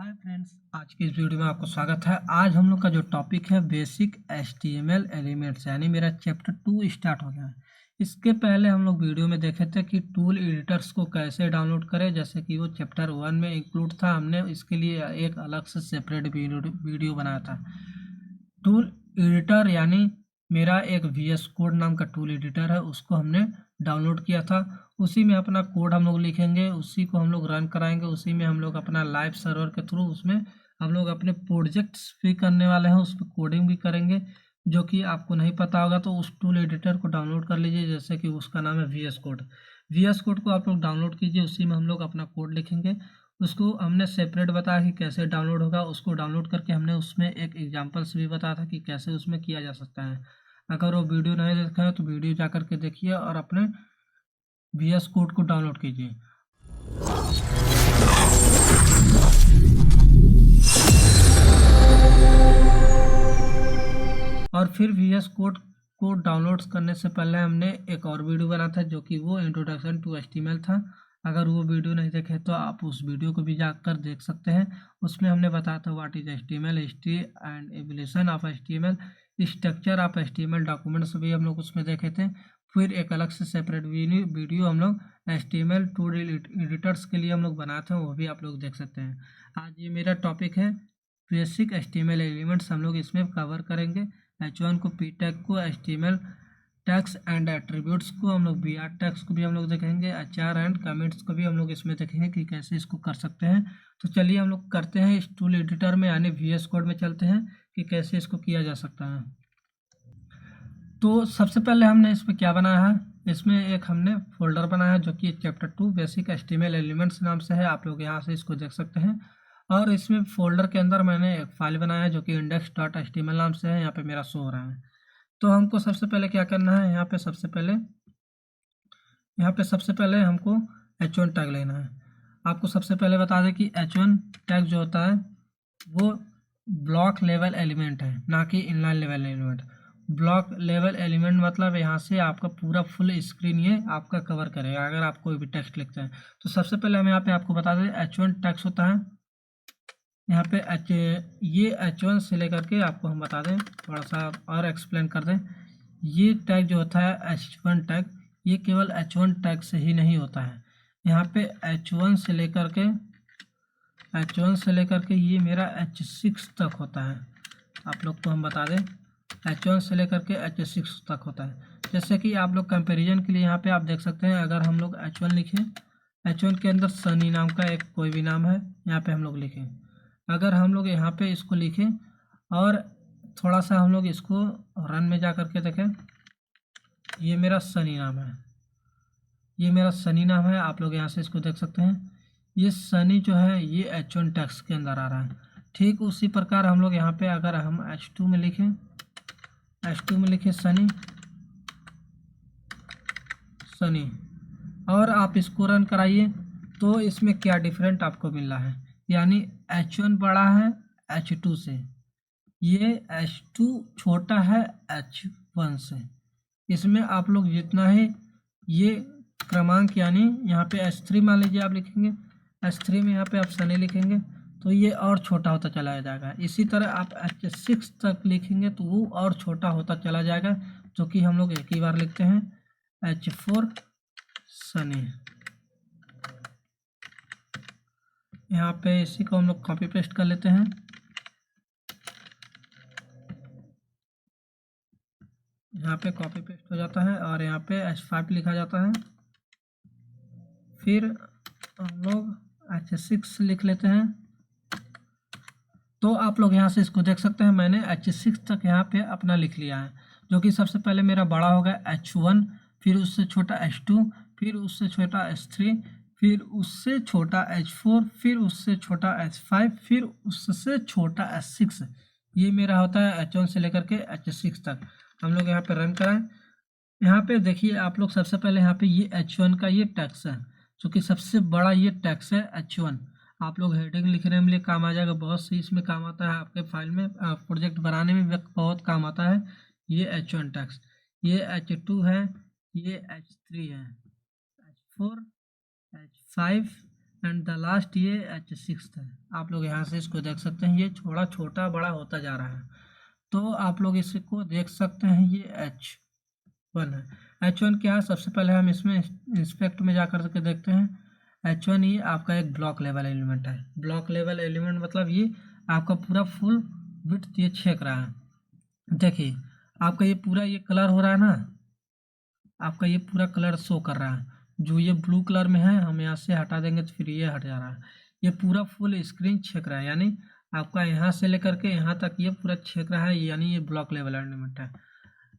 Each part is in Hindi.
हाय फ्रेंड्स, आज की इस वीडियो में आपको स्वागत है। आज हम लोग का जो टॉपिक है बेसिक HTML एलिमेंट्स, यानी मेरा चैप्टर 2 स्टार्ट हो गया है। इसके पहले हम लोग वीडियो में देखे थे कि टूल एडिटर्स को कैसे डाउनलोड करें, जैसे कि वो चैप्टर 1 में इंक्लूड था। हमने इसके लिए एक अलग से सेपरेट वीडियो बनाया था। टूल एडिटर यानी मेरा एक VS कोड नाम का टूल एडिटर है, उसको हमने डाउनलोड किया था। उसी में अपना कोड हम लोग लिखेंगे, उसी को हम लोग रन कराएंगे, उसी में हम लोग अपना लाइव सर्वर के थ्रू उसमें हम लोग अपने प्रोजेक्ट्स भी करने वाले हैं, उस पर कोडिंग भी करेंगे। जो कि आपको नहीं पता होगा तो उस टूल एडिटर को डाउनलोड कर लीजिए, जैसे कि उसका नाम है VS कोड। VS कोड को आप लोग डाउनलोड कीजिए, उसी में हम लोग अपना कोड लिखेंगे। उसको हमने सेपरेट बताया कि कैसे डाउनलोड होगा। उसको डाउनलोड करके हमने उसमें एक एग्जांपल्स भी बताया था कि कैसे उसमें किया जा सकता है। अगर वो वीडियो नहीं देखा है तो वीडियो जा करके देखिए और अपने VS कोड को डाउनलोड कीजिए। और फिर VS कोड को डाउनलोड करने से पहले हमने एक और वीडियो बना था, जो कि वो इंट्रोडक्शन टू HTML था। अगर वो वीडियो नहीं देखे तो आप उस वीडियो को भी जाकर देख सकते हैं। उसमें हमने बताया था what is HTML, history and evolution of HTML, structure of HTML documents भी हम लोग उसमें देखे थे। फिर एक अलग से सेपरेट वीडियो हम लोग HTML टूल एडिटर्स के लिए हम लोग बनाए थे, वो भी आप लोग देख सकते हैं। आज ये मेरा टॉपिक है बेसिक HTML एलिमेंट्स, हम लोग इसमें कवर करेंगे। H1 को P टैग को, HTML टैग्स एंड एट्रीब्यूट्स को, हम लोग BR टैग्स को भी हम लोग देखेंगे, HR एंड कमेंट्स को भी हम लोग इसमें देखेंगे कि कैसे इसको कर सकते हैं। तो चलिए हम लोग करते हैं इस टूल एडिटर में, यानी VS कोड में चलते हैं कि कैसे इसको किया जा सकता है। तो सबसे पहले हमने इसमें क्या बनाया है, इसमें एक हमने फोल्डर बनाया है जो कि चैप्टर 2 बेसिक HTML एलिमेंट्स नाम से है। आप लोग यहाँ से इसको देख सकते हैं। और इसमें फोल्डर के अंदर मैंने एक फाइल बनाया है जो कि index.html नाम से है। यहाँ पे मेरा शो हो रहा है। तो हमको सबसे पहले क्या करना है, यहाँ पे सबसे पहले हमको H1 टैग लेना है। आपको सबसे पहले बता दें कि H1 टैग जो होता है वो ब्लॉक लेवल एलिमेंट है, ना कि inline level element. Block level element मतलब यहाँ से आपका पूरा फुल स्क्रीन ये आपका कवर करेगा अगर आप कोई भी टेक्स्ट लिखते हैं। तो सबसे पहले हम यहाँ पे आपको बता दें H1 टैग्स होता है। यहाँ पे ये H1 से लेकर के आपको हम बता दें, थोड़ा सा और एक्सप्लेन कर दें। ये टैग जो होता है H1 टैग, ये केवल H1 टैग से ही नहीं होता है। यहाँ पे H1 से लेकर के ये मेरा H6 तक होता है। आप लोग को हम बता दें H1 से लेकर के H6 तक होता है। जैसे कि आप लोग कंपैरिजन के लिए यहाँ पे आप देख सकते हैं, अगर हम लोग H1 लिखें, H1 के अंदर सनी नाम का एक कोई भी नाम है, यहाँ पे हम लोग लिखें। अगर हम लोग यहाँ पे इसको लिखें और थोड़ा सा हम लोग इसको रन में जा करके देखें, ये मेरा सनी नाम है, ये मेरा सनी नाम है। आप लोग यहाँ से इसको देख सकते हैं। ये सनी जो है ये H1 टैग्स के अंदर आ रहा है। ठीक उसी प्रकार हम लोग यहाँ पे अगर हम H2 में लिखें सनी और आप इसको रन कराइए, तो इसमें क्या डिफरेंट आपको मिल रहा है, यानी H1 बड़ा है H2 से, ये H2 छोटा है H1 से। इसमें आप लोग जितना है ये क्रमांक, यानी यहाँ पे H3 मान लीजिए आप लिखेंगे, H3 में यहाँ पे आप सनी लिखेंगे तो ये और छोटा होता चला जाएगा। इसी तरह आप H6 तक लिखेंगे तो वो और छोटा होता चला जाएगा, जो कि हम लोग एक ही बार लिखते हैं H4 सनी। यहाँ पे इसी को हम लोग कॉपी पेस्ट कर लेते हैं। यहाँ पे कॉपी पेस्ट हो जाता है और यहाँ पे H5 लिखा जाता है। फिर हम लोग H6 लिख लेते हैं। तो आप लोग यहाँ से इसको देख सकते हैं, मैंने H6 तक यहाँ पे अपना लिख लिया है, जो कि सबसे पहले मेरा बड़ा होगा H1, फिर उससे छोटा H2, फिर उससे छोटा H3, फिर उससे छोटा H4, फिर उससे छोटा H5, फिर उससे छोटा H6। ये मेरा होता है H1 से लेकर के H6 तक। हम लोग यहाँ पे रन कराएं। यहाँ पे देखिए आप लोग, सबसे पहले यहाँ पे ये H1 का ये टैक्स है, जो कि सबसे बड़ा ये टैक्स है H1। आप लोग हेडिंग लिखने में लिए काम आ जाएगा, बहुत सी इसमें काम आता है, आपके फाइल में प्रोजेक्ट बनाने में बहुत काम आता है। ये H1 टैक्स, ये H2 है, ये H3 है, H4, H5, and the last ये H6 है। आप लोग यहाँ से इसको देख सकते हैं, ये थोड़ा छोटा बड़ा होता जा रहा है। तो आप लोग इसको देख सकते हैं, ये H1 है। H1 क्या है, सबसे पहले हम इसमें इंस्पेक्ट में जा कर के देखते हैं। H1 ये आपका एक ब्लॉक लेवल एलिमेंट है। ब्लॉक लेवल एलिमेंट मतलब ये आपका पूरा फुल विड्थ ये छेक रहा है। देखिए आपका ये पूरा ये कलर हो रहा है ना, आपका ये पूरा कलर शो कर रहा है। जो ये ब्लू कलर में है, हम यहाँ से हटा देंगे तो फिर ये हट जा रहा है। ये पूरा फुल स्क्रीन छेक रहा है, यानी आपका यहाँ से लेकर के यहाँ तक ये पूरा छेक रहा है, यानी ये ब्लॉक लेवल एलिमेंट है।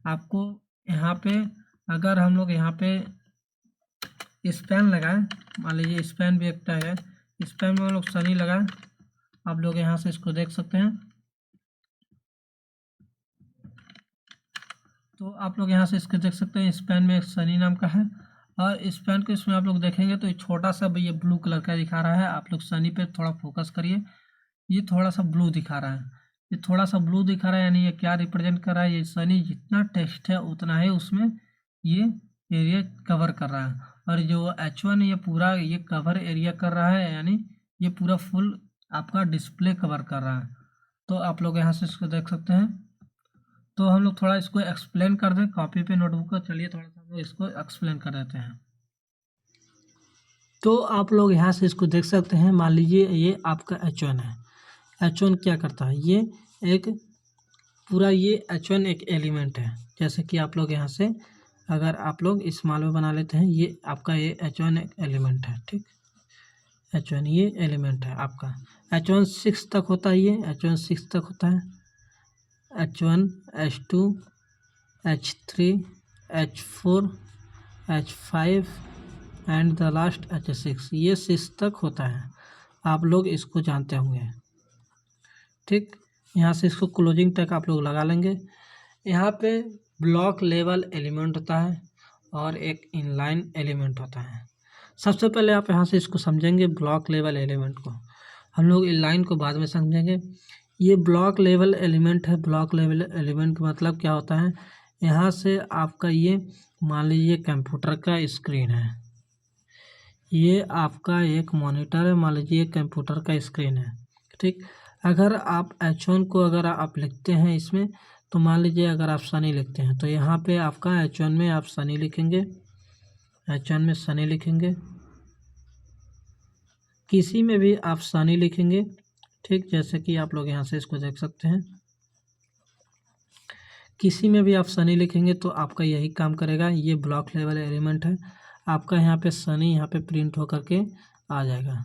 आपको यहाँ पे अगर हम लोग यहाँ पे स्पैन लगाएं, मान लीजिए स्पैन भी एक टैग है, स्पैन में हम लोग सनी लगाएं, आप लोग यहाँ से इसको देख सकते हैं। तो आप लोग यहाँ से इसको देख सकते हैं, स्पैन में एक सनी नाम का है, और स्पैन को इसमें आप लोग देखेंगे तो ये छोटा सा ये ब्लू कलर का दिखा रहा है। आप लोग सनी पे थोड़ा फोकस करिए, ये थोड़ा सा ब्लू दिखा रहा है, ये थोड़ा सा ब्लू दिखा रहा है, यानी ये क्या रिप्रेजेंट कर रहा है, ये सनी जितना टेक्स्ट है उतना ही उसमें ये एरिया कवर कर रहा है। और जो H1 ये पूरा ये कवर एरिया कर रहा है, यानी ये पूरा फुल आपका डिस्प्ले कवर कर रहा है। तो आप लोग यहाँ से इसको देख सकते हैं। तो हम लोग थोड़ा इसको एक्सप्लेन कर दें कॉपी पे नोटबुक का, चलिए थोड़ा सा हम लोग इसको एक्सप्लेन कर देते हैं। तो आप लोग यहाँ से इसको देख सकते हैं, मान लीजिए ये आपका H1 है। H1 क्या करता है, ये एक पूरा ये H1 एक एलिमेंट है। जैसे कि आप लोग यहाँ से अगर आप लोग स्मॉल में बना लेते हैं, ये आपका ये H1 एक एलिमेंट है, ठीक। H1 ये एलिमेंट है आपका। H1 6 तक होता है, ये H1 6 तक होता है। H1 H2 H3 H4 H5 and the last H6, ये 6 तक होता है। आप लोग इसको जानते होंगे, ठीक। यहाँ से इसको क्लोजिंग तक आप लोग लगा लेंगे। यहाँ पे ब्लॉक लेवल एलिमेंट होता है और एक इनलाइन एलिमेंट होता है। सबसे पहले आप यहाँ से इसको समझेंगे ब्लॉक लेवल एलिमेंट को, हम लोग इनलाइन को बाद में समझेंगे। ये ब्लॉक लेवल एलिमेंट है। ब्लॉक लेवल एलिमेंट का मतलब क्या होता है, यहाँ से आपका ये मान लीजिए कंप्यूटर का स्क्रीन है, ये आपका एक मॉनिटर है, मान लीजिए कंप्यूटर का स्क्रीन है, ठीक। अगर आप H1 को अगर आप लिखते हैं इसमें, तो मान लीजिए अगर आप सनी लिखते हैं तो यहाँ पे आपका H1 में आप सनी लिखेंगे, H1 में सनी लिखेंगे, किसी में भी आप सनी लिखेंगे, ठीक। जैसे कि आप लोग यहाँ से इसको देख सकते हैं, किसी में भी आप सनी लिखेंगे तो आपका यही काम करेगा। ये ब्लॉक लेवल एलिमेंट है आपका, यहाँ पे सनी यहाँ पे प्रिंट होकर के आ जाएगा।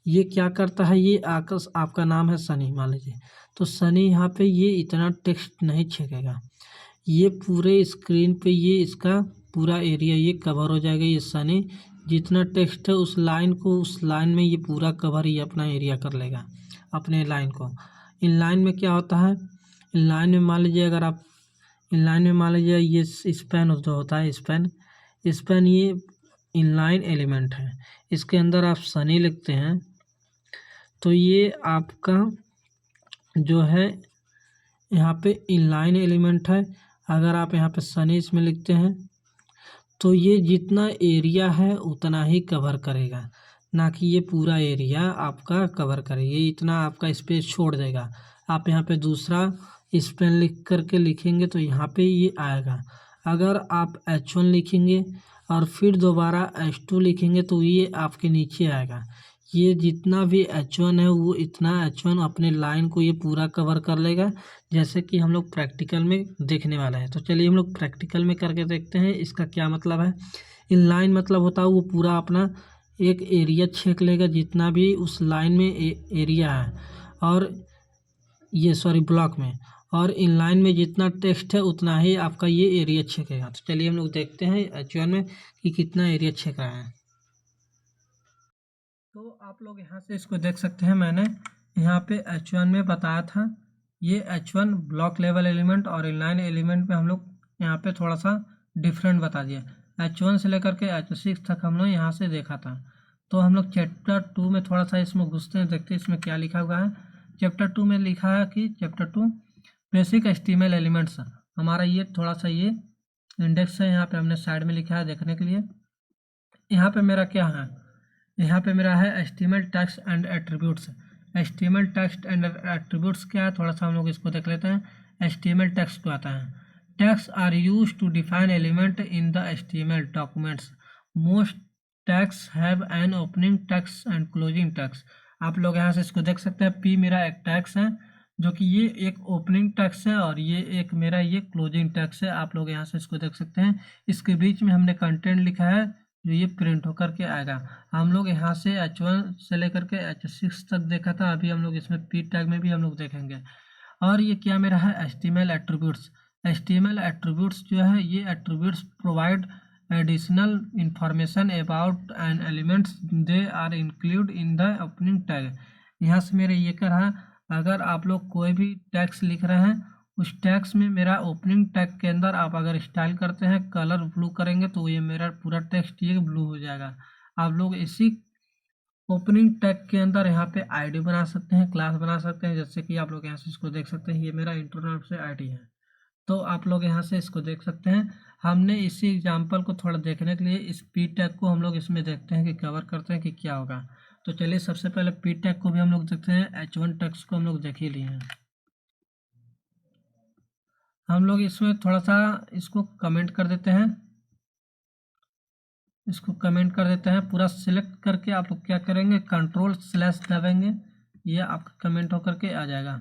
ये क्या करता है, ये आपका नाम है सनी मान लीजिए, तो सनी यहाँ पे ये इतना टेक्स्ट नहीं छेकेगा, ये पूरे स्क्रीन पे ये इसका पूरा एरिया ये कवर हो जाएगा। ये सनी जितना टेक्स्ट है उस लाइन को, उस लाइन में ये पूरा कवर ये अपना एरिया कर लेगा अपने लाइन को। इन लाइन में क्या होता है, इन लाइन में मान लीजिए अगर आप इन लाइन में मान लीजिए ये स्पैन जो होता है, स्पैन ये इनलाइन एलिमेंट है। इसके अंदर आप सनी लिखते हैं तो ये आपका जो है यहाँ पे इनलाइन एलिमेंट है। अगर आप यहाँ पे सनी इसमें लिखते हैं तो ये जितना एरिया है उतना ही कवर करेगा, ना कि ये पूरा एरिया आपका कवर करेगा, ये इतना आपका स्पेस छोड़ देगा। आप यहाँ पे दूसरा स्पेन लिख करके लिखेंगे तो यहाँ पे ये आएगा। अगर आप H1 लिखेंगे और फिर दोबारा H2 लिखेंगे तो ये आपके नीचे आएगा। ये जितना भी H1 है वो इतना H1 अपने लाइन को ये पूरा कवर कर लेगा, जैसे कि हम लोग प्रैक्टिकल में देखने वाला है। तो चलिए हम लोग प्रैक्टिकल में करके देखते हैं इसका क्या मतलब है। इन लाइन मतलब होता है वो पूरा अपना एक एरिया छेक लेगा, जितना भी उस लाइन में एरिया है, और ये सॉरी ब्लॉक में, और इन लाइन में जितना टेक्स्ट है उतना ही आपका ये एरिया छेकेगा। तो चलिए हम लोग देखते हैं H1 में कि कितना एरिया छेक रहा है। तो आप लोग यहाँ से इसको देख सकते हैं, मैंने यहाँ पे H1 में बताया था, ये H1 ब्लॉक लेवल एलिमेंट और इनलाइन एलिमेंट में हम लोग यहाँ पे थोड़ा सा डिफरेंट बता दिया। H1 से लेकर के H6 तक हम लोग यहाँ से देखा था। तो हम लोग चैप्टर 2 में थोड़ा सा इसमें घुसते हैं, देखते हैं इसमें क्या लिखा हुआ है। चैप्टर 2 में लिखा है कि चैप्टर 2 बेसिक HTML एलिमेंट्स, हमारा ये थोड़ा सा ये इंडेक्स है, यहाँ पे हमने साइड में लिखा है देखने के लिए। यहाँ पे मेरा क्या है, यहाँ पे मेरा है HTML text and attributes. HTML text and attributes क्या है, थोड़ा सा हम लोग इसको देख लेते हैं। HTML टेक्स्ट को आता है, tags are used to define element in the HTML documents. Most tags have an opening tags and closing tags. आप लोग यहाँ से इसको देख सकते हैं, पी मेरा एक टैग्स है जो कि ये एक ओपनिंग टैग्स है और ये एक मेरा ये क्लोजिंग टैग्स है। आप लोग यहाँ से इसको देख सकते हैं, इसके बीच में हमने कंटेंट लिखा है जो ये प्रिंट होकर के आएगा। हम लोग यहाँ से H1 से लेकर के H6 तक देखा था, अभी हम लोग इसमें पी टैग में भी हम लोग देखेंगे। और ये क्या मेरा है, HTML एट्रीब्यूट्स। HTML एट्रीब्यूट्स जो है, ये attributes provide additional information about an elements, they are include in the opening tag. यहाँ से मेरे ये कर रहा, अगर आप लोग कोई भी टैग्स लिख रहे हैं, उस टैग्स में मेरा ओपनिंग टैग के अंदर आप अगर स्टाइल करते हैं, कलर ब्लू करेंगे तो ये मेरा पूरा टेक्स्ट ये ब्लू हो जाएगा। आप लोग इसी ओपनिंग टैग के अंदर यहाँ पे आईडी बना सकते हैं, क्लास बना सकते हैं, जैसे कि आप लोग यहाँ से इसको देख सकते हैं, ये मेरा इंटरनेट से आईडी है। तो आप लोग यहाँ से इसको देख सकते हैं। हमने इसी एग्जाम्पल को थोड़ा देखने के लिए इस पी टैग को हम लोग इसमें देखते हैं कि कवर करते हैं कि क्या होगा। तो चलिए सबसे पहले पी टैग को भी हम लोग देखते हैं, H1 टैग्स को हम लोग देख ही लिए हैं। हम लोग इसमें थोड़ा सा इसको कमेंट कर देते हैं, इसको कमेंट कर देते हैं। पूरा सिलेक्ट करके आप लोग क्या करेंगे, कंट्रोल/ दबाएंगे, ये आपका कमेंट होकर के आ जाएगा।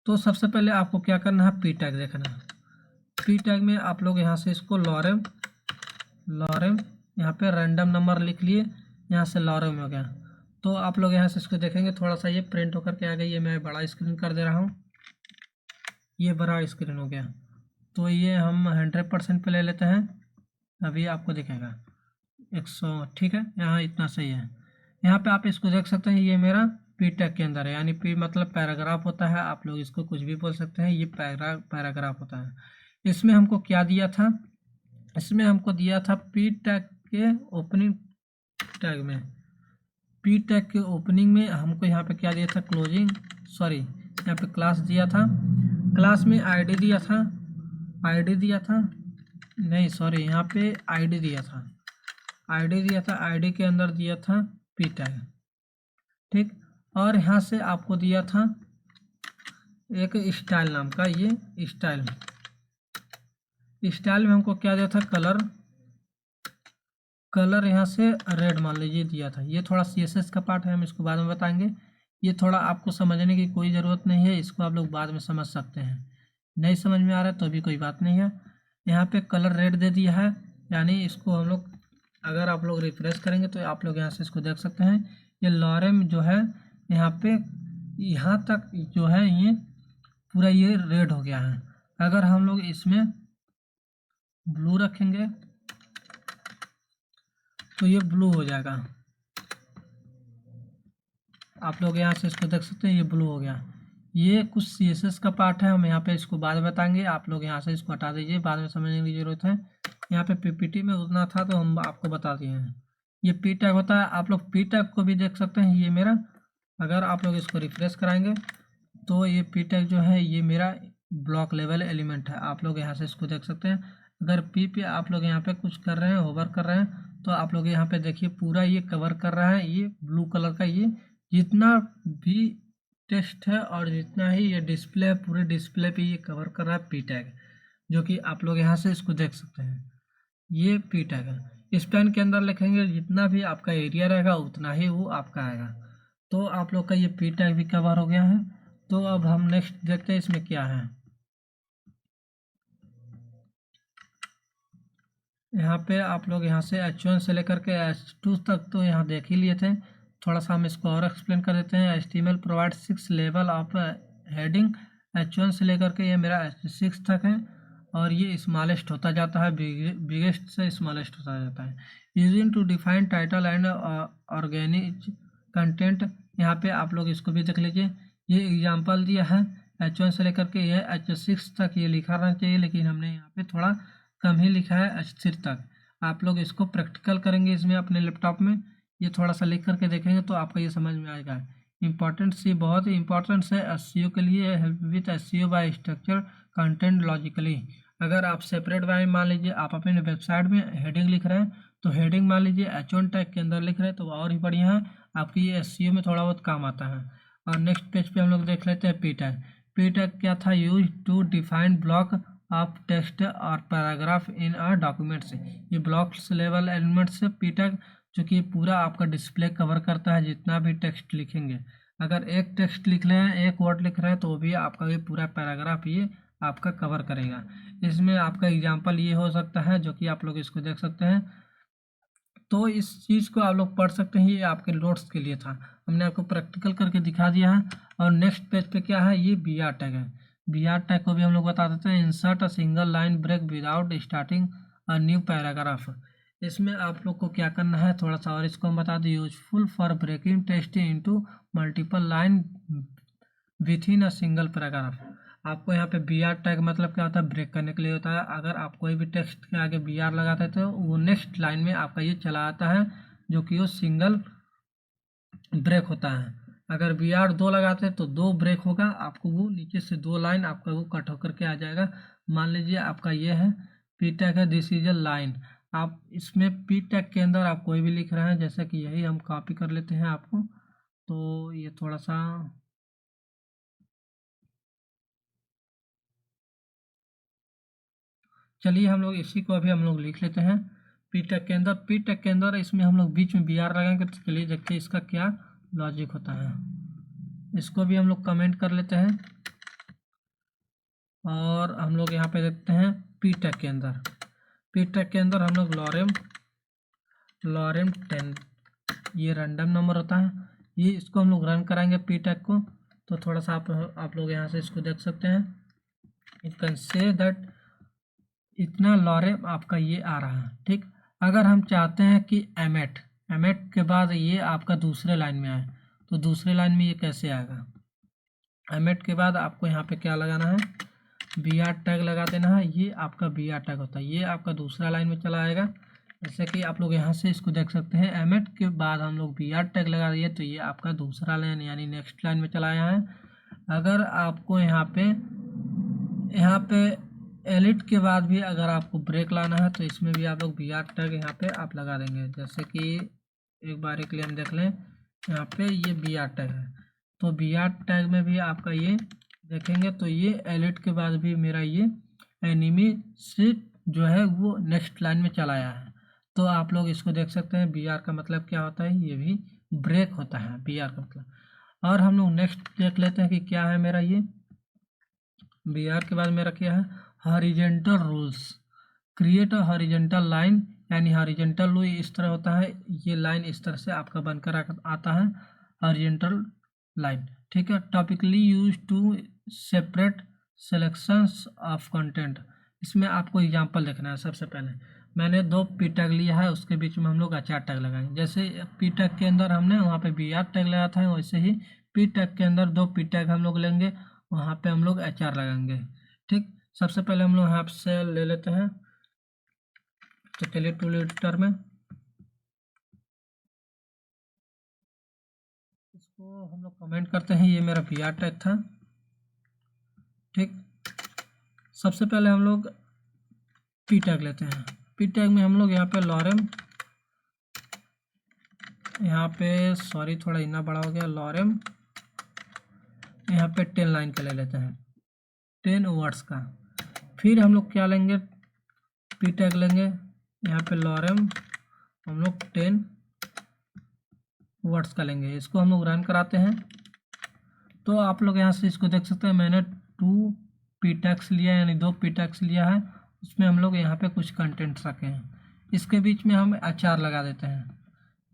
तो सबसे पहले आपको क्या करना है, पी टैग देखना है। पी टैग में आप लोग यहाँ से इसको लॉरेम यहाँ पे रैंडम नंबर लिख लिए, यहाँ से लॉरेम हो गया। तो आप लोग यहाँ से इसको देखेंगे, थोड़ा सा ये प्रिंट होकर के आ गई। ये मैं बड़ा स्क्रीन कर दे रहा हूँ, ये बड़ा स्क्रीन हो गया। तो ये हम 100% पे ले लेते हैं, अभी आपको दिखेगा 100, ठीक है, यहाँ इतना सही है। यहाँ पे आप इसको देख सकते हैं, ये मेरा पी टैग के अंदर है, यानी पी मतलब पैराग्राफ होता है, आप लोग इसको कुछ भी बोल सकते हैं, ये पैराग्राफ होता है। इसमें हमको क्या दिया था, इसमें हमको दिया था पी टैग के ओपनिंग टैग में, पी टैग के ओपनिंग में हमको यहाँ पे क्या दिया था, क्लोजिंग, सॉरी यहाँ पे क्लास दिया था, क्लास में आईडी दिया था, नहीं सॉरी यहाँ पे आईडी दिया था, आईडी के अंदर दिया था पी टैग, ठीक। और यहाँ से आपको दिया था एक स्टाइल नाम का, ये स्टाइल में हमको क्या दिया था, कलर यहाँ से रेड मान लीजिए दिया था। ये थोड़ा CSS का पार्ट है, हम इसको बाद में बताएंगे। ये थोड़ा आपको समझने की कोई ज़रूरत नहीं है, इसको आप लोग बाद में समझ सकते हैं। नहीं समझ में आ रहा है तो भी कोई बात नहीं है। यहाँ पे कलर रेड दे दिया है, यानी इसको हम लोग अगर आप लोग रिफ्रेश करेंगे तो आप लोग यहाँ से इसको देख सकते हैं, ये लॉरेम जो है यहाँ पे यहाँ तक जो है ये पूरा ये रेड हो गया है। अगर हम लोग इसमें ब्लू रखेंगे तो ये ब्लू हो जाएगा। आप लोग यहाँ से इसको देख सकते हैं, ये ब्लू हो गया। ये कुछ CSS का पार्ट है, हम यहाँ पे इसको बाद में बताएंगे। आप लोग यहाँ से इसको हटा दीजिए, बाद में समझने की जरूरत है। यहाँ पे PPT में उतना था तो हम आपको बता दिए हैं। ये पी टैग होता है, आप लोग पी टैग को भी देख सकते हैं। ये मेरा, अगर आप लोग इसको रिफ्रेश कराएंगे तो ये पी टैग जो है ये मेरा ब्लॉक लेवल एलिमेंट है। आप लोग यहाँ से इसको देख सकते हैं। अगर पी पे आप लोग यहाँ पे कुछ कर रहे हैं, होवर कर रहे हैं, तो आप लोग यहाँ पे देखिए पूरा ये कवर कर रहा है, ये ब्लू कलर का, ये जितना भी टेक्स्ट है और जितना ही ये डिस्प्ले है, पूरे डिस्प्ले पे ये कवर कर रहा है पी टैग, जो कि आप लोग यहाँ से इसको देख सकते हैं। ये पी टैग है। इस पेन के अंदर लिखेंगे, जितना भी आपका एरिया रहेगा उतना ही वो आपका आएगा। तो आप लोग का ये पी टैग भी कवर हो गया है। तो अब हम नेक्स्ट देखते हैं इसमें क्या है। यहाँ पे आप लोग यहाँ से H1 से लेकर के H2 तक तो यहाँ देख ही लिए थे। थोड़ा सा हम इसको और एक्सप्लेन कर देते हैं। HTML provide 6 level of heading. H1 से लेकर के ये मेरा H6 तक है और ये स्मॉलेस्ट होता जाता है, बिगेस्ट से स्मॉलेस्ट होता जाता है। Using to define title and organic content. यहाँ पे आप लोग इसको भी देख लीजिए, ये एग्जाम्पल दिया है। H1 से लेकर के ये H6 तक ये लिखा रहना चाहिए, लेकिन हमने यहाँ पे थोड़ा कम ही लिखा है H3 तक। आप लोग इसको प्रैक्टिकल करेंगे इसमें अपने लैपटॉप में, ये थोड़ा सा लिख करके देखेंगे तो आपको ये समझ में आएगा। इंपॉर्टेंस, ये बहुत ही इंपॉर्टेंट है SEO के लिए। Help with SEO by structure content logically. अगर आप सेपरेट बाय मान लीजिए आप अपने वेबसाइट में हेडिंग लिख रहे हैं तो हेडिंग मान लीजिए H1 टैग के अंदर लिख रहे हैं तो और ही बढ़िया है, आपकी ये SEO में थोड़ा बहुत काम आता है। और नेक्स्ट पेज पे हम लोग देख लेते हैं पी टैग। पी टैग क्या था? Use to define block of text और पैराग्राफ इन अ डॉक्यूमेंट से। ये ब्लॉक्स लेवल एलिमेंट से पी टैग, जो कि पूरा आपका डिस्प्ले कवर करता है जितना भी टेक्स्ट लिखेंगे। अगर एक टेक्स्ट लिख रहे हैं, एक वर्ड लिख रहे हैं, तो भी आपका ये पूरा पैराग्राफ ये आपका कवर करेगा। इसमें आपका एग्जाम्पल ये हो सकता है, जो कि आप लोग इसको देख सकते हैं। तो इस चीज़ को आप लोग पढ़ सकते हैं, ये आपके नोट्स के लिए था, हमने आपको प्रैक्टिकल करके दिखा दिया है। और नेक्स्ट पेज पे क्या है? ये बी आर टैग है। बी आर टैग को भी हम लोग बता देते हैं। Insert a single line break without starting a new paragraph. इसमें आप लोग को क्या करना है, थोड़ा सा और इसको हम बता दें। Useful for breaking text into multiple line within a single paragraph. आपको यहाँ पे बी आर टैग मतलब क्या होता है? ब्रेक करने के लिए होता है। अगर आप कोई भी टेक्स्ट के आगे बी आर लगाते हैं तो वो नेक्स्ट लाइन में आपका ये चला आता है, जो कि वो सिंगल ब्रेक होता है। अगर बी आर 2 लगाते हैं तो 2 ब्रेक होगा, आपको वो नीचे से 2 लाइन आपका वो कट होकर के आ जाएगा। मान लीजिए आपका ये है पी टैग है, दिस इज अ लाइन। आप इसमें पी टैग के अंदर आप कोई भी लिख रहे हैं, जैसे कि यही हम कॉपी कर लेते हैं आपको। तो ये थोड़ा सा चलिए हम लोग इसी को अभी हम लोग लिख लेते हैं पी टैग के अंदर। पी टैग के अंदर इसमें हम लोग बीच में बी आर लगाएंगे, तो चलिए देखते हैं इसका क्या लॉजिक होता है। इसको भी हम लोग कमेंट कर लेते हैं और हम लोग यहाँ पे देखते हैं पी टैग के अंदर। पी टैग के अंदर हम लोग लॉरेम 10, ये रैंडम नंबर होता है, ये इसको हम लोग रन कराएंगे पी टैग को। तो थोड़ा सा आप लोग यहाँ से इसको देख सकते हैं। यू कैन से दैट इतना लॉरेम आपका ये आ रहा है, ठीक। अगर हम चाहते हैं कि एमेट के बाद ये आपका दूसरे लाइन में आए, तो दूसरे लाइन में ये कैसे आएगा? एमेट के बाद आपको यहाँ पे क्या लगाना है? बी आर टैग लगा देना है। ये आपका बी आर टैग होता है, ये आपका दूसरा लाइन में चला आएगा। जैसे कि आप लोग यहाँ से इसको देख सकते हैं, एमेट के बाद हम लोग बी आर टैग लगा दिए तो ये आपका दूसरा लाइन यानी नेक्स्ट लाइन में चला आया है। अगर आपको यहाँ पे एलिट के बाद भी अगर आपको ब्रेक लाना है, तो इसमें भी आप लोग बी आर टैग यहाँ पे आप लगा देंगे। जैसे कि एक बार के लिए हम देख लें, यहाँ पे ये बी आर टैग है, तो बी आर टैग में भी आपका ये देखेंगे तो ये एलिट के बाद भी मेरा ये एनिमी सिट जो है वो नेक्स्ट लाइन में चला आया है। तो आप लोग इसको देख सकते हैं, बी आर का मतलब क्या होता है? ये भी ब्रेक होता है बी आर का मतलब। और हम लोग नेक्स्ट देख लेते हैं कि क्या है मेरा ये बी आर के बाद मेरा क्या है? Horizontal rules. Create a horizontal line, यानी हॉरिजेंटल रूल इस तरह होता है, ये लाइन इस तरह से आपका बनकर आता है हॉरिजेंटल लाइन, ठीक है। Topically use to separate selections of content. इसमें आपको एग्जांपल देखना है। सबसे पहले मैंने 2 पी टैग लिया है, उसके बीच में हम लोग एच आर टैग लगाएंगे। जैसे पी टैग के अंदर हमने वहाँ पे बी आर टैग लगाया था, वैसे ही पी टैग के अंदर 2 पी टैग हम लोग लेंगे, वहाँ पे हम लोग एच आर लगाएंगे, ठीक। सबसे पहले हम लोग यहाँ से ले लेते हैं, तो चलिए टूल एडिटर में इसको हम लोग कमेंट करते हैं। ये मेरा बी आर टैग था, ठीक। सबसे पहले हम लोग पी टैग लेते हैं। पी टैग में हम लोग यहाँ पे लॉरेम, यहाँ पे सॉरी थोड़ा इतना बड़ा हो गया, लॉरेम यहाँ पे 10 लाइन का ले लेते हैं, 10 वर्ड्स का। फिर हम लोग क्या लेंगे? पी टैग लेंगे, यहाँ पे लॉरेम हम लोग 10 वर्ड्स का लेंगे। इसको हम लोग रन कराते हैं, तो आप लोग यहाँ से इसको देख सकते हैं। मैंने 2 पी टैग्स लिया, यानी 2 पी टैग्स लिया है, उसमें हम लोग यहाँ पे कुछ कंटेंट्स रखे हैं। इसके बीच में हम एच आर लगा देते हैं।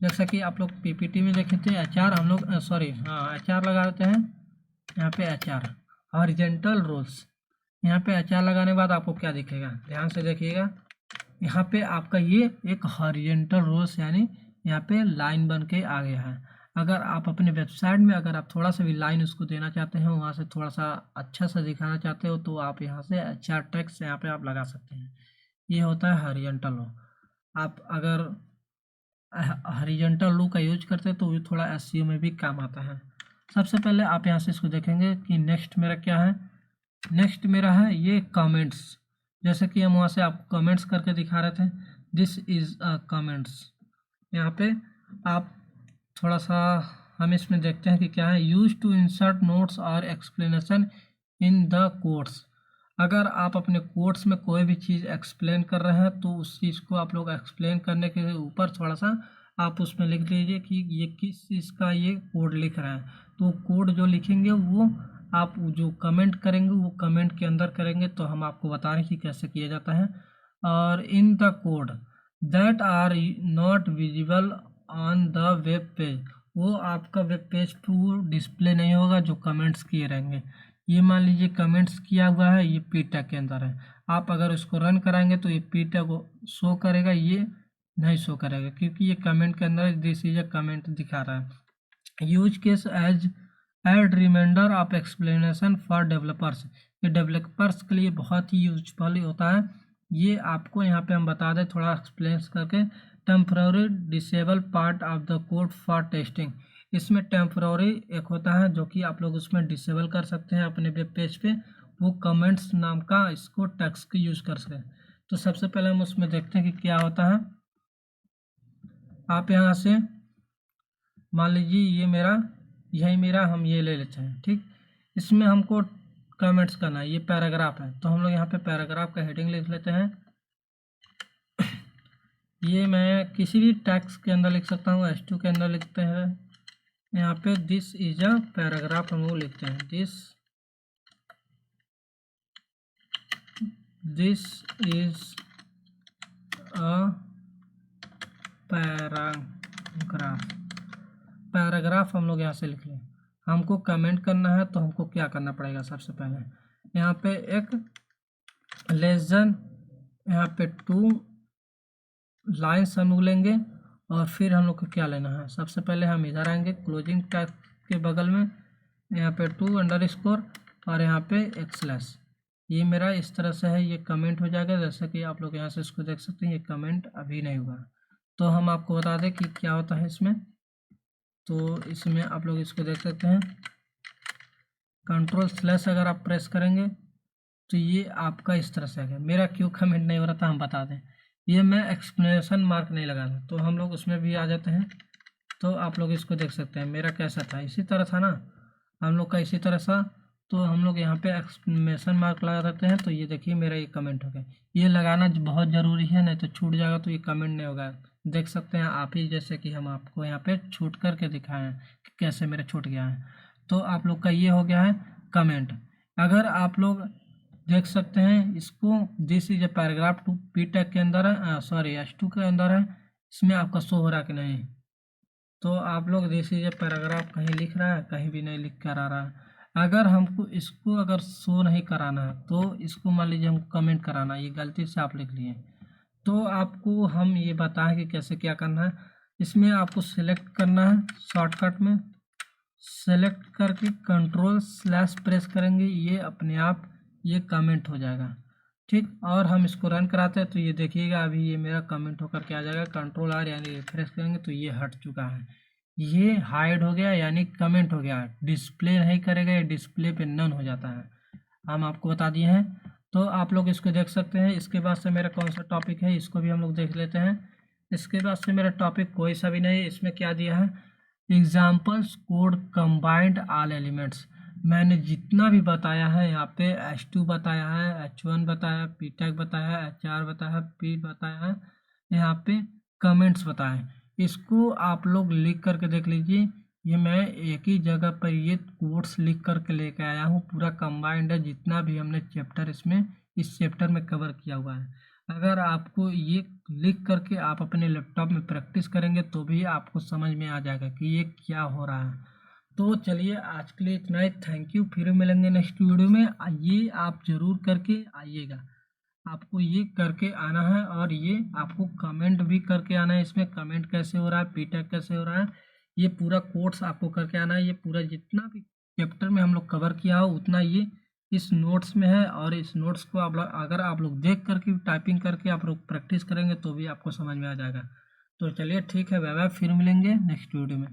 जैसा कि आप लोग पीपीटी में देखे थे, एच आर हम लोग एच आर लगा देते हैं। यहाँ पे एच आर हॉरिजेंटल रूल्स, यहाँ पे एच आर लगाने के बाद आपको क्या दिखेगा? ध्यान से देखिएगा, यहाँ पे आपका ये एक हॉरिजेंटल रूल्स यानी यहाँ पे लाइन बन के आ गया है। अगर आप अपने वेबसाइट में अगर आप थोड़ा सा भी लाइन उसको देना चाहते हैं, वहाँ से थोड़ा सा अच्छा सा दिखाना चाहते हो, तो आप यहाँ से एच आर टैग्स यहाँ पे आप लगा सकते हैं। ये होता है हॉरिजेंटल रो। आप अगर हॉरिजेंटल रो का यूज करते हैं तो ये थोड़ा एसईओ में भी काम आता है। सबसे पहले आप यहाँ से इसको देखेंगे कि नेक्स्ट मेरा क्या है। नेक्स्ट मेरा है ये कमेंट्स। जैसे कि हम वहाँ से आपको कमेंट्स करके दिखा रहे थे, दिस इज अ कमेंट्स। यहाँ पे आप थोड़ा सा हम इसमें देखते हैं कि क्या है। यूज टू इंसर्ट नोट्स और एक्सप्लेनेशन इन द कोड्स। अगर आप अपने कोड्स में कोई भी चीज़ एक्सप्लेन कर रहे हैं तो उस चीज़ को आप लोग एक्सप्लेन करने के ऊपर थोड़ा सा आप उसमें लिख लीजिए कि ये किस चीज़ का ये कोड लिख रहे हैं। तो कोड जो लिखेंगे वो आप जो कमेंट करेंगे वो कमेंट के अंदर करेंगे। तो हम आपको बता रहे हैं कि कैसे किया जाता है। और in the code that are not visible on the web page, वो आपका वेब पेज पर डिस्प्ले नहीं होगा जो कमेंट्स किए रहेंगे। ये मान लीजिए कमेंट्स किया हुआ है, ये पी टैग के अंदर है। आप अगर इसको रन कराएंगे तो ये पी टैग को शो करेगा, ये नहीं शो करेगा क्योंकि ये कमेंट के अंदर दिस इज ए कमेंट दिखा रहा है। Use case as add reminder of explanation for developers, ये डेवलपर्स के लिए बहुत ही यूजफुल होता है। ये आपको यहाँ पे हम बता दें थोड़ा एक्सप्लेन करके। Temporary disable part of the code for testing, इसमें टेम्पररी एक होता है जो कि आप लोग उसमें डिसेबल कर सकते हैं अपने वेब पेज पे, वो कमेंट्स नाम का इसको टैग्स का यूज कर सकते हैं। तो सबसे पहले हम उसमें देखते हैं कि क्या होता है। आप यहाँ से मान लीजिए ये मेरा यही मेरा हम ये ले लेते हैं, ठीक। इसमें हमको कमेंट्स करना है, ये पैराग्राफ है तो हम लोग यहाँ पे पैराग्राफ का हेडिंग लिख लेते हैं। ये मैं किसी भी टैग्स के अंदर लिख सकता हूँ, H2 के अंदर लिखते हैं। यहाँ पे दिस इज अ पैराग्राफ हम लोग लिखते हैं, दिस इज अ पैराग्राफ हम लोग यहाँ से लिख लें। हमको कमेंट करना है तो हमको क्या करना पड़ेगा, सबसे पहले यहाँ पे एक लेसन, यहाँ पे 2 लाइन्स हम लोग लेंगे और फिर हम लोग को क्या लेना है। सबसे पहले हम इधर आएंगे क्लोजिंग टैग के बगल में, यहाँ पे 2_ और यहाँ पे एक स्लैश। ये मेरा इस तरह से है, ये कमेंट हो जाएगा। जैसे कि आप लोग यहाँ से इसको देख सकते हैं, ये कमेंट अभी नहीं हुआ। तो हम आपको बता दें कि क्या होता है इसमें। तो इसमें आप लोग इसको देख सकते हैं, कंट्रोल/ अगर आप प्रेस करेंगे तो ये आपका इस तरह से है। मेरा क्यों कमेंट नहीं हो रहा था हम बता दें, ये मैं एक्सप्लेनेशन मार्क नहीं लगा था, तो हम लोग उसमें भी आ जाते हैं। तो आप लोग इसको देख सकते हैं मेरा कैसा था, इसी तरह था ना हम लोग का, इसी तरह सा। तो हम लोग यहाँ पे एक्सक्लेमेशन मार्क लगा देते हैं। तो ये देखिए मेरा ये कमेंट हो गया। ये लगाना बहुत ज़रूरी है, नहीं तो छूट जाएगा तो ये कमेंट नहीं होगा। देख सकते हैं आप ही, जैसे कि हम आपको यहाँ पे छूट करके दिखाए हैं कि कैसे मेरा छूट गया है। तो आप लोग का ये हो गया है कमेंट। अगर आप लोग देख सकते हैं इसको, this is a paragraph 2 P tag के अंदर है, सॉरी H2 के अंदर है। इसमें आपका शो हो रहा कि नहीं, तो आप लोग दिस इज ए पैराग्राफ कहीं लिख रहा है, कहीं भी नहीं लिख कर आ रहा है। अगर हमको इसको अगर शो नहीं कराना है तो इसको मान लीजिए हमको कमेंट कराना है, ये गलती से आप लिख लिए, तो आपको हम ये बताएं कि कैसे क्या करना है। इसमें आपको सिलेक्ट करना है, शॉर्टकट में सेलेक्ट करके कंट्रोल/ प्रेस करेंगे, ये अपने आप ये कमेंट हो जाएगा, ठीक। और हम इसको रन कराते हैं तो ये देखिएगा अभी ये मेरा कमेंट होकर के आ जाएगा। कंट्रोल R यानी रिफ्रेश करेंगे तो ये हट चुका है, ये हाइड हो गया यानी कमेंट हो गया। डिस्प्ले नहीं करेगा, ये डिस्प्ले पे नन हो जाता है, हम आपको बता दिए हैं। तो आप लोग इसको देख सकते हैं। इसके बाद से मेरा कौन सा टॉपिक है इसको भी हम लोग देख लेते हैं। इसके बाद से मेरा टॉपिक कोई सा भी नहीं है, इसमें क्या दिया है, examples code combined all elements. मैंने जितना भी बताया है यहाँ पे H2 बताया है, H1 बताया, पी टैग बताया है, HR बताया, P बताया है, यहाँ पे कमेंट्स बताए। इसको आप लोग लिख करके देख लीजिए। ये मैं एक ही जगह पर ये कोड्स लिख करके लेके आया हूँ, पूरा कंबाइंड है जितना भी हमने चैप्टर इसमें इस चैप्टर में कवर किया हुआ है। अगर आपको ये लिख करके आप अपने लैपटॉप में प्रैक्टिस करेंगे तो भी आपको समझ में आ जाएगा कि ये क्या हो रहा है। तो चलिए आज के लिए इतना ही, थैंक यू। फिर मिलेंगे नेक्स्ट वीडियो में। ये आप ज़रूर करके आइएगा, आपको ये करके आना है और ये आपको कमेंट भी करके आना है। इसमें कमेंट कैसे हो रहा है, पी टैग कैसे हो रहा है, ये पूरा कोर्स आपको करके आना है। ये पूरा जितना भी चैप्टर में हम लोग कवर किया हो उतना ये इस नोट्स में है, और इस नोट्स को आप अगर आप लोग देख करके टाइपिंग करके आप लोग प्रैक्टिस करेंगे तो भी आपको समझ में आ जाएगा। तो चलिए ठीक है, बाय बाय, फिर मिलेंगे नेक्स्ट वीडियो में।